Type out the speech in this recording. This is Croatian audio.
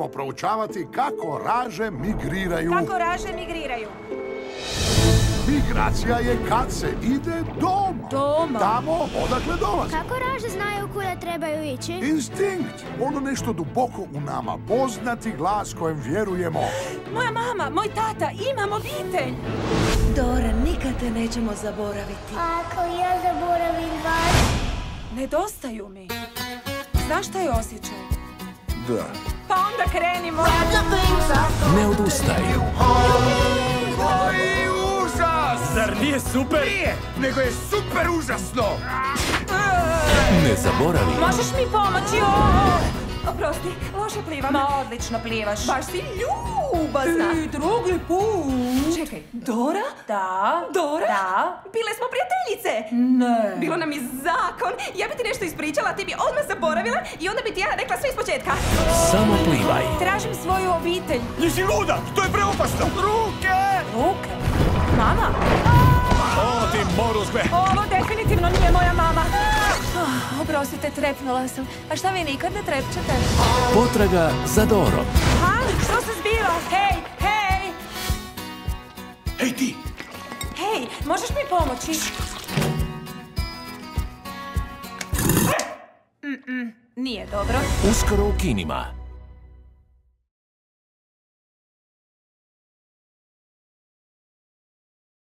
ćemo proučavati kako raže migriraju. Kako raže migriraju? Migracija je kad se ide doma. Doma? Tamo odakle dolazi. Kako raže znaju kuda trebaju ići? Instinkt. Ono nešto duboko u nama. Poznati glas kojem vjerujemo. Moja mama, moj tata, imam obitelj. Dora, nikad te nećemo zaboraviti. Ako ja zaboravim vas... Nedostaju mi. Znaš šta je osjećaj? Da. Pa onda krenimo. Ne odustaj. Koji užas! Zar nije super? Nije, nego je super užasno! Ne zaboravi. Možeš mi pomoći? Oprosti, loše plivam. Ma, odlično plivaš. Baš si ljubazna. I drugi put. Čekaj, Dora? Da. Dora? Da. Bile smo prijateljice. Ne. Bilo nam je zakon. Ja bi ti nešto ispričala, ti bi odmah zaboravila i onda bi ti ja rekla sve ispočetka. Samo plivaj. Tražim svoju obitelj. Nisi luda, to je preopasno! Ruke! Ruke? Mama? O, ti moruzgve! Ovo definitivno nije moja mama. Oprostite, trepnula sam. A šta vi nikad ne trepčete? Potraga za Dorom. Ha? Što se zbiva? Hej, hej! Hej ti! Hej, možeš mi pomoći? Nije dobro. Uskoro u kinima.